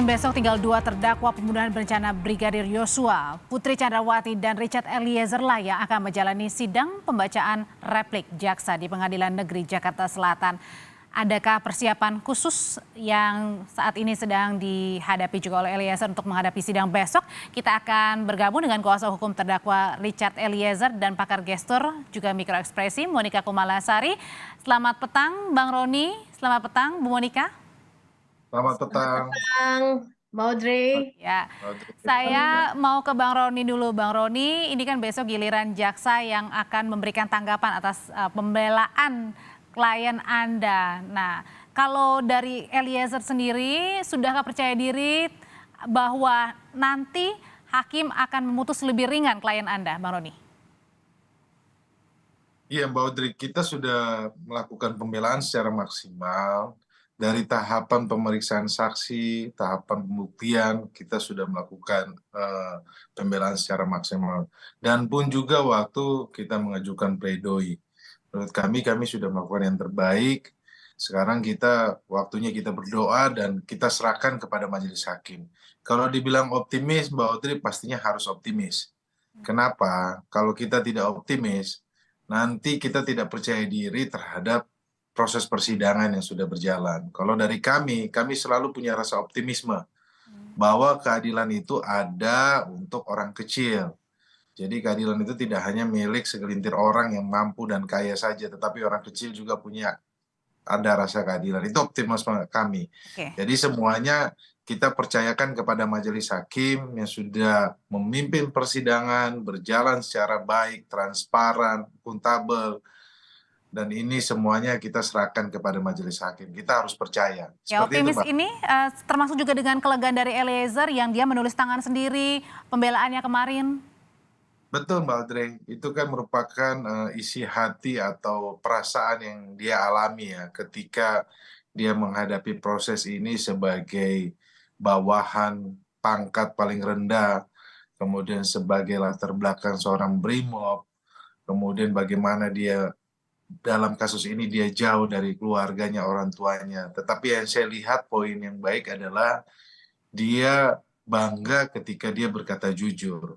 Senin besok tinggal 2 terdakwa pembunuhan berencana Brigadir Yosua. Putri Chandrawati dan Richard Eliezer lah yang akan menjalani sidang pembacaan replik jaksa di Pengadilan Negeri Jakarta Selatan. Adakah persiapan khusus yang saat ini sedang dihadapi juga oleh Eliezer untuk menghadapi sidang besok? Kita akan bergabung dengan kuasa hukum terdakwa Richard Eliezer dan pakar gestur juga mikroekspresi Monika Kumalasari. Selamat petang Bang Roni, selamat petang Bu Monika. Selamat Selamat petang. petang, Mbak Audrey. Ya, Audrey. saya mau ke Bang Roni dulu. Bang Roni, ini kan besok giliran jaksa yang akan memberikan tanggapan atas pembelaan klien Anda. Nah, kalau dari Eliezer sendiri, sudahkah percaya diri bahwa nanti hakim akan memutus lebih ringan klien Anda, Bang Roni? Iya Mbak Audrey, kita sudah melakukan pembelaan secara maksimal. Dari tahapan pemeriksaan saksi, tahapan pembuktian, kita sudah melakukan pembelaan secara maksimal. Dan pun juga waktu kita mengajukan pledoi. Menurut kami sudah melakukan yang terbaik. Sekarang waktunya kita berdoa dan kita serahkan kepada majelis hakim. Kalau dibilang optimis, Mbak Audrey pastinya harus optimis. Kenapa? Kalau kita tidak optimis, nanti kita tidak percaya diri terhadap proses persidangan yang sudah berjalan. Kalau dari kami selalu punya rasa optimisme bahwa keadilan itu ada untuk orang kecil. Jadi keadilan itu tidak hanya milik segelintir orang yang mampu dan kaya saja, tetapi orang kecil juga ada rasa keadilan. Itu optimisme kami. Oke. Jadi semuanya kita percayakan kepada majelis hakim yang sudah memimpin persidangan, berjalan secara baik, transparan, akuntabel, dan ini semuanya kita serahkan kepada majelis hakim. Kita harus percaya. Ya, Seperti itu, optimis Mbak. ini termasuk juga dengan kelegaan dari Eliezer yang dia menulis tangan sendiri pembelaannya kemarin. Betul, Mbak Audrey. Itu kan merupakan isi hati atau perasaan yang dia alami ya ketika dia menghadapi proses ini sebagai bawahan pangkat paling rendah, kemudian sebagai latar belakang seorang brimob, kemudian bagaimana dia dalam kasus ini dia jauh dari keluarganya, orang tuanya. Tetapi yang saya lihat poin yang baik adalah dia bangga ketika dia berkata jujur.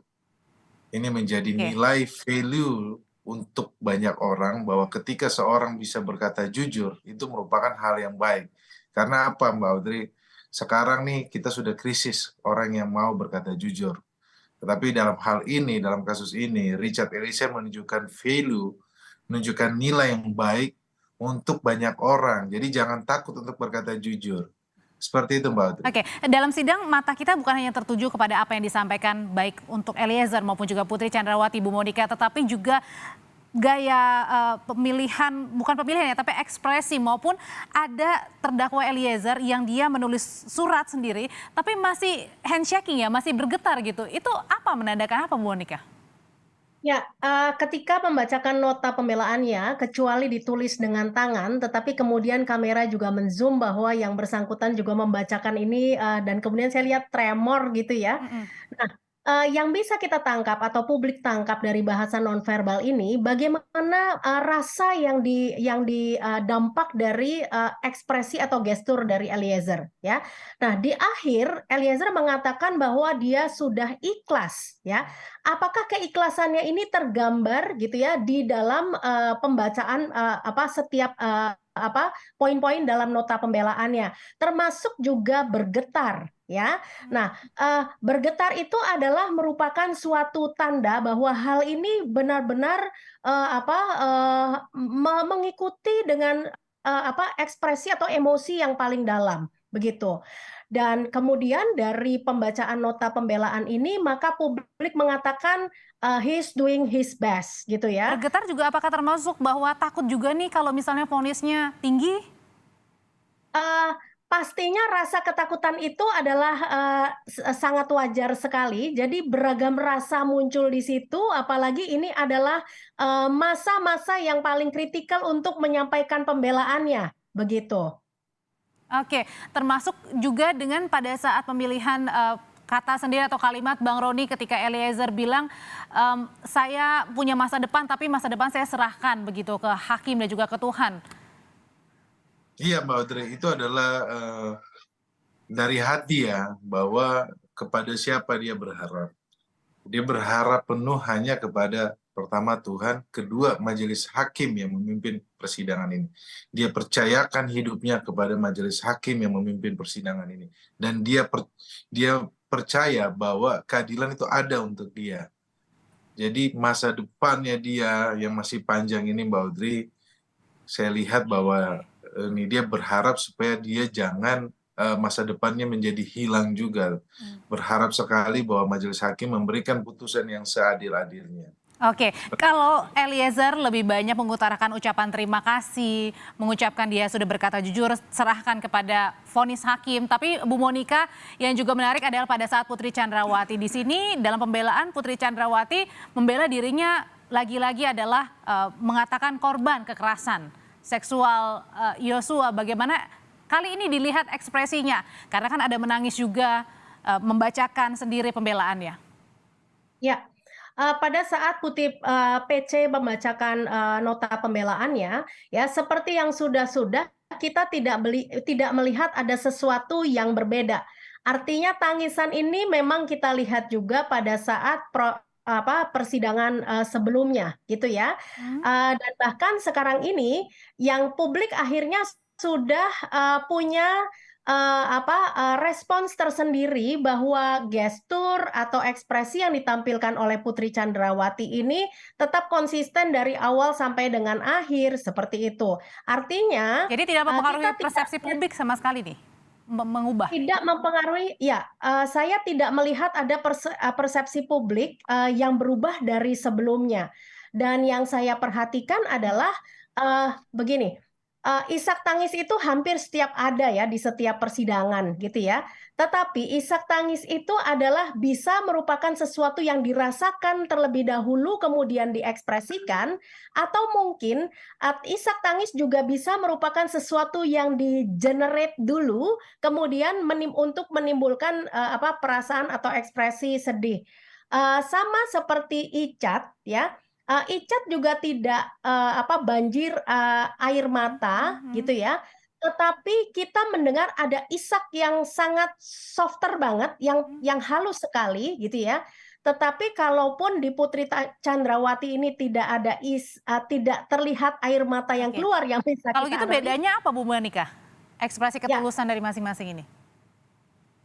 Ini menjadi Oke. nilai value untuk banyak orang bahwa ketika seorang bisa berkata jujur, itu merupakan hal yang baik. Karena apa, Mbak Audrey? Sekarang nih kita sudah krisis orang yang mau berkata jujur. Tetapi dalam hal ini, dalam kasus ini, Richard Eliezer menunjukkan value, menunjukkan nilai yang baik untuk banyak orang. Jadi jangan takut untuk berkata jujur. Seperti itu, Mbak Audrey. Oke, dalam sidang mata kita bukan hanya tertuju kepada apa yang disampaikan baik untuk Eliezer maupun juga Putri Chandrawati, Bu Monika, tetapi juga gaya pemilihan, bukan pemilihan ya, tapi ekspresi maupun ada terdakwa Eliezer yang dia menulis surat sendiri, tapi masih handshaking ya, masih bergetar gitu. Itu apa menandakan apa, Bu Monika? Ya, ketika membacakan nota pembelaannya, kecuali ditulis dengan tangan, tetapi kemudian kamera juga men-zoom bahwa yang bersangkutan juga membacakan ini, dan kemudian saya lihat tremor gitu ya. Nah, yang bisa kita tangkap atau publik tangkap dari bahasa nonverbal ini, bagaimana rasa yang dampak dari ekspresi atau gestur dari Eliezer, ya. Nah, di akhir Eliezer mengatakan bahwa dia sudah ikhlas, ya. Apakah keikhlasannya ini tergambar gitu ya di dalam pembacaan setiap poin-poin dalam nota pembelaannya, termasuk juga bergetar, ya. Nah, bergetar itu adalah merupakan suatu tanda bahwa hal ini benar-benar mengikuti dengan ekspresi atau emosi yang paling dalam, begitu. Dan kemudian dari pembacaan nota pembelaan ini, maka publik mengatakan he's doing his best, gitu ya. Bergetar juga apakah termasuk bahwa takut juga nih kalau misalnya vonisnya tinggi? Pastinya rasa ketakutan itu adalah sangat wajar sekali. Jadi beragam rasa muncul di situ, apalagi ini adalah masa-masa yang paling kritikal untuk menyampaikan pembelaannya, begitu. Oke, termasuk juga dengan pada saat pemilihan kata sendiri atau kalimat Bang Roni ketika Eliezer bilang saya punya masa depan tapi masa depan saya serahkan begitu ke hakim dan juga ke Tuhan. Iya, Mbak Audrey, itu adalah dari hati ya, bahwa kepada siapa dia berharap. Dia berharap penuh hanya kepada pertama Tuhan, kedua majelis hakim yang memimpin persidangan ini. Dia percayakan hidupnya kepada majelis hakim yang memimpin persidangan ini. Dan dia percaya bahwa keadilan itu ada untuk dia. Jadi masa depannya dia yang masih panjang ini, Mbak Audrey, saya lihat bahwa ini dia berharap supaya dia jangan masa depannya menjadi hilang juga. Berharap sekali bahwa majelis hakim memberikan putusan yang seadil-adilnya. Oke, kalau Eliezer lebih banyak mengutarakan ucapan terima kasih, mengucapkan dia sudah berkata jujur, serahkan kepada vonis hakim. Tapi Bu Monika, yang juga menarik adalah pada saat Putri Chandrawati di sini, dalam pembelaan Putri Chandrawati membela dirinya lagi-lagi adalah mengatakan korban kekerasan seksual Yosua. Bagaimana kali ini dilihat ekspresinya? Karena kan ada menangis juga, membacakan sendiri pembelaannya. Ya, pada saat PC membacakan nota pembelaannya, ya seperti yang sudah-sudah kita tidak melihat ada sesuatu yang berbeda. Artinya tangisan ini memang kita lihat juga pada saat persidangan sebelumnya, gitu ya. Dan bahkan sekarang ini yang publik akhirnya sudah punya respons tersendiri bahwa gestur atau ekspresi yang ditampilkan oleh Putri Chandrawati ini tetap konsisten dari awal sampai dengan akhir, seperti itu. Artinya, Jadi tidak mempengaruhi kita persepsi publik sama sekali nih, mengubah. tidak mempengaruhi, ya, saya tidak melihat ada persepsi publik yang berubah dari sebelumnya. Dan yang saya perhatikan adalah begini, isak tangis itu hampir setiap ada ya di setiap persidangan gitu ya. Tetapi isak tangis itu adalah bisa merupakan sesuatu yang dirasakan terlebih dahulu kemudian diekspresikan, atau mungkin isak tangis juga bisa merupakan sesuatu yang di-generate dulu kemudian untuk menimbulkan perasaan atau ekspresi sedih. Sama seperti Icat ya. Icat juga tidak banjir air mata gitu ya. Tetapi kita mendengar ada isak yang sangat softer banget, yang halus sekali gitu ya. Tetapi kalaupun di Putri Chandrawati ini tidak terlihat air mata yang Oke. keluar yang bisa Kalau kita gitu analisa. bedanya apa Bu Monika? Ekspresi Ya, ketulusan dari masing-masing ini.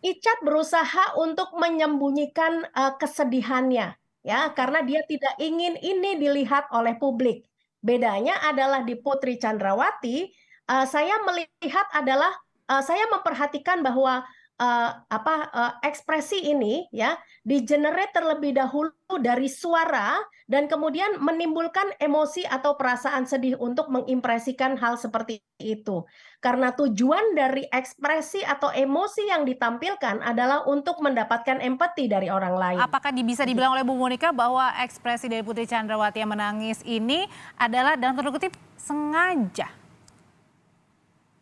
Icat berusaha untuk menyembunyikan kesedihannya, ya, karena dia tidak ingin ini dilihat oleh publik. Bedanya adalah di Putri Chandrawati, saya melihat adalah saya memperhatikan bahwa ekspresi ini ya di-generate terlebih dahulu dari suara dan kemudian menimbulkan emosi atau perasaan sedih untuk mengimpresikan hal seperti itu. Karena tujuan dari ekspresi atau emosi yang ditampilkan adalah untuk mendapatkan empati dari orang lain. Apakah bisa dibilang oleh Bu Monika bahwa ekspresi dari Putri Chandrawati yang menangis ini adalah dalam tanda kutip sengaja?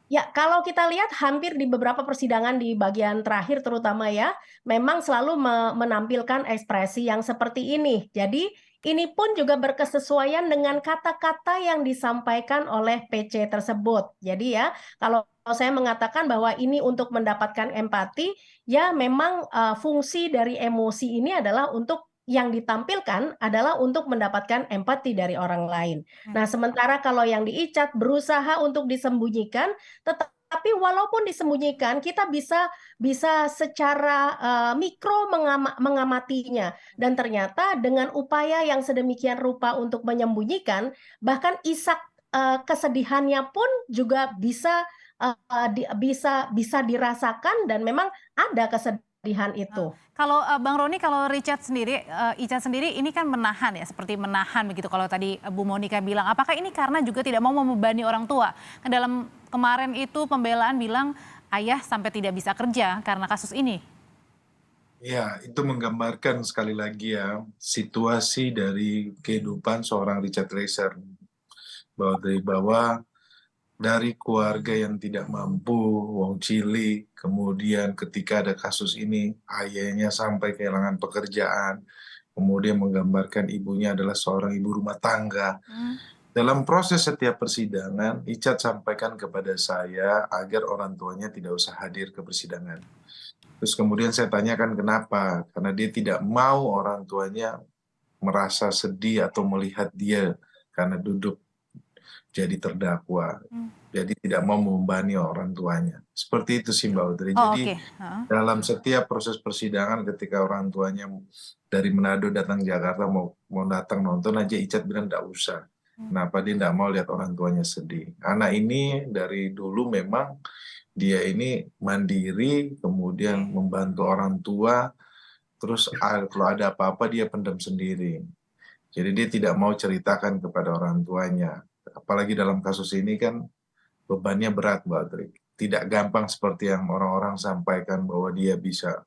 Ya, kalau kita lihat hampir di beberapa persidangan di bagian terakhir terutama ya, memang selalu menampilkan ekspresi yang seperti ini. Jadi ini pun juga berkesesuaian dengan kata-kata yang disampaikan oleh PC tersebut. Jadi ya, kalau saya mengatakan bahwa ini untuk mendapatkan empati, ya memang fungsi dari emosi ini adalah untuk yang ditampilkan adalah untuk mendapatkan empati dari orang lain. Nah, sementara kalau yang diicat berusaha untuk disembunyikan, tetapi walaupun disembunyikan, kita bisa secara mikro mengamatinya. Dan ternyata dengan upaya yang sedemikian rupa untuk menyembunyikan, bahkan isak kesedihannya pun juga bisa dirasakan dan memang ada kesedihan itu. Kalau Bang Roni, kalau Icat sendiri ini kan menahan ya, seperti menahan begitu kalau tadi Bu Monika bilang. Apakah ini karena juga tidak mau membebani orang tua? Kan dalam kemarin itu pembelaan bilang ayah sampai tidak bisa kerja karena kasus ini. Ya, itu menggambarkan sekali lagi ya situasi dari kehidupan seorang Richard Eliezer, bahwa dari keluarga yang tidak mampu, wong cilik, kemudian ketika ada kasus ini, ayahnya sampai kehilangan pekerjaan, kemudian menggambarkan ibunya adalah seorang ibu rumah tangga. Dalam proses setiap persidangan, Richard sampaikan kepada saya agar orang tuanya tidak usah hadir ke persidangan. Terus kemudian saya tanyakan kenapa, karena dia tidak mau orang tuanya merasa sedih atau melihat dia karena duduk jadi terdakwa. Jadi tidak mau membebani orang tuanya. Seperti itu sih Mbak Audrey. Oh, Jadi oke. Heeh. dalam setiap proses persidangan ketika orang tuanya dari Manado datang Jakarta mau datang nonton aja, Icat bilang enggak usah. Kenapa dia enggak mau lihat orang tuanya sedih. Anak ini dari dulu memang dia ini mandiri, kemudian membantu orang tua, terus kalau ada apa-apa dia pendam sendiri. Jadi dia tidak mau ceritakan kepada orang tuanya. Apalagi dalam kasus ini kan bebannya berat Mbak Audrey. Tidak gampang seperti yang orang-orang sampaikan bahwa dia bisa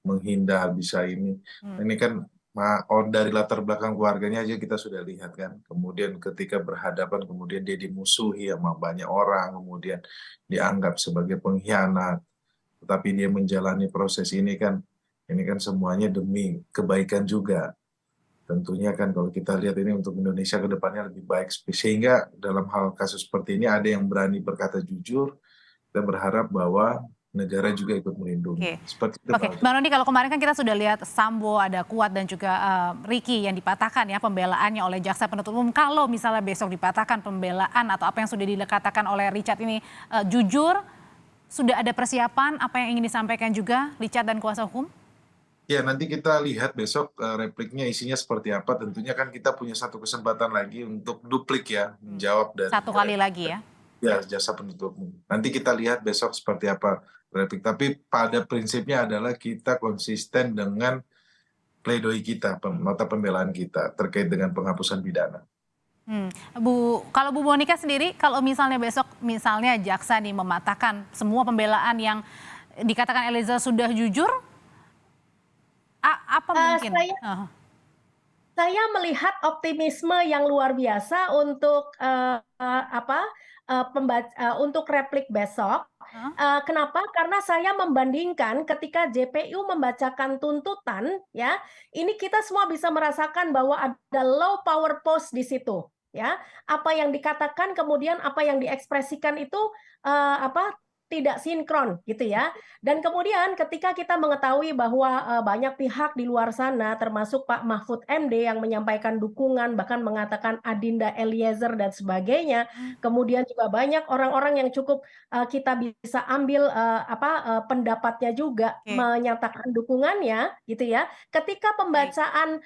menghindar, bisa ini. Ini kan dari latar belakang keluarganya aja kita sudah lihat kan. Kemudian ketika berhadapan, kemudian dia dimusuhi sama banyak orang, kemudian dianggap sebagai pengkhianat. Tetapi dia menjalani proses ini kan semuanya demi kebaikan juga. Tentunya kan kalau kita lihat ini untuk Indonesia ke depannya lebih baik. Sehingga dalam hal kasus seperti ini ada yang berani berkata jujur, kita berharap bahwa negara juga ikut melindungi. Seperti itu. Oke, Bang Roni, kalau kemarin kan kita sudah lihat Sambo, ada Kuat dan juga Ricky yang dipatahkan ya pembelaannya oleh jaksa penuntut umum. Kalau misalnya besok dipatahkan pembelaan atau apa yang sudah dikatakan oleh Richard ini jujur, sudah ada persiapan apa yang ingin disampaikan juga Richard dan kuasa hukum? Ya, nanti kita lihat besok repliknya isinya seperti apa. Tentunya kan kita punya satu kesempatan lagi untuk duplik ya, menjawab dari Satu kali lagi ya? Ya, jaksa penuntut umum. Nanti kita lihat besok seperti apa replik. Tapi pada prinsipnya adalah kita konsisten dengan pledoi kita, nota pembelaan kita terkait dengan penghapusan pidana. Kalau Bu Monika sendiri, kalau misalnya besok misalnya jaksa nih mematahkan semua pembelaan yang dikatakan Eliezer sudah jujur, apa mungkin? Saya melihat optimisme yang luar biasa untuk untuk replik besok. Kenapa? Karena saya membandingkan ketika JPU membacakan tuntutan, ya, ini kita semua bisa merasakan bahwa ada low power pose di situ, ya. Apa yang dikatakan kemudian apa yang diekspresikan itu tidak sinkron gitu ya. Dan kemudian ketika kita mengetahui bahwa banyak pihak di luar sana termasuk Pak Mahfud MD yang menyampaikan dukungan bahkan mengatakan Adinda Eliezer dan sebagainya, kemudian juga banyak orang-orang yang cukup kita bisa ambil pendapatnya juga menyatakan dukungannya gitu ya. Ketika pembacaan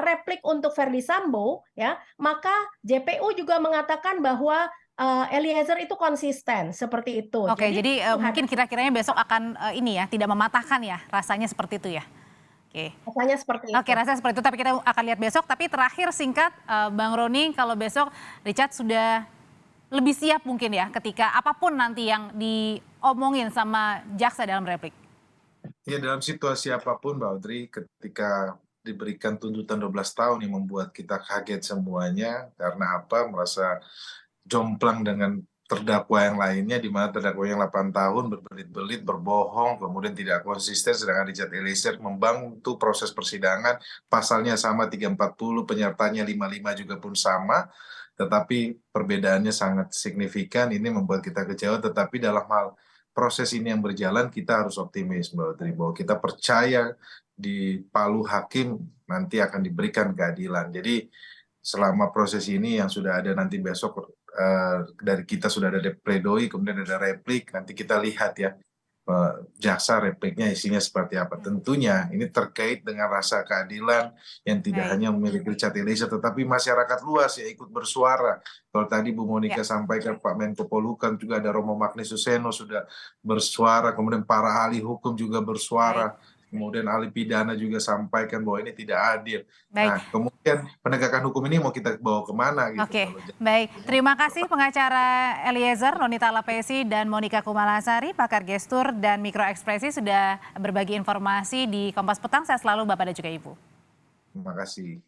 replik untuk Verdi Sambo ya, maka JPU juga mengatakan bahwa Eliezer itu konsisten seperti itu. Oke, jadi mungkin kira-kiranya besok akan ini ya, tidak mematahkan ya, rasanya seperti itu ya. Oke. Rasanya seperti itu. Oke, rasanya seperti itu, tapi kita akan lihat besok. Tapi terakhir singkat, Bang Roni, kalau besok Richard sudah lebih siap mungkin ya, ketika apapun nanti yang diomongin sama jaksa dalam replik. Ya, dalam situasi apapun Mbak Audrey, ketika diberikan tuntutan 12 tahun yang membuat kita kaget semuanya, karena apa? Merasa jomplang dengan terdakwa yang lainnya, di mana terdakwa yang 8 tahun berbelit-belit, berbohong, kemudian tidak konsisten, sedangkan Richard Eliezer membantu proses persidangan, pasalnya sama 340, penyertanya 55 juga pun sama, tetapi perbedaannya sangat signifikan, ini membuat kita kecewa, tetapi dalam hal proses ini yang berjalan, kita harus optimis Mbak Audrey, bahwa kita percaya di palu hakim nanti akan diberikan keadilan. Jadi selama proses ini yang sudah ada nanti besok dari kita sudah ada pledoi, kemudian ada replik, nanti kita lihat ya jaksa repliknya isinya seperti apa. Tentunya ini terkait dengan rasa keadilan yang tidak hanya memiliki Richard Eliezer, tetapi masyarakat luas yang ikut bersuara. Kalau tadi Bu Monika sampaikan, Pak Menko Polhukam juga ada Romo Magnis Suseno sudah bersuara, kemudian para ahli hukum juga bersuara. Kemudian ahli pidana juga sampaikan bahwa ini tidak adil. Nah, kemudian penegakan hukum ini mau kita bawa kemana gitu. Oke, baik. Terima kasih pengacara Eliezer, Ronita Lapesi, dan Monika Kumalasari, pakar gestur dan mikroekspresi sudah berbagi informasi di Kompas Petang. Saya selalu Bapak dan juga Ibu. Terima kasih.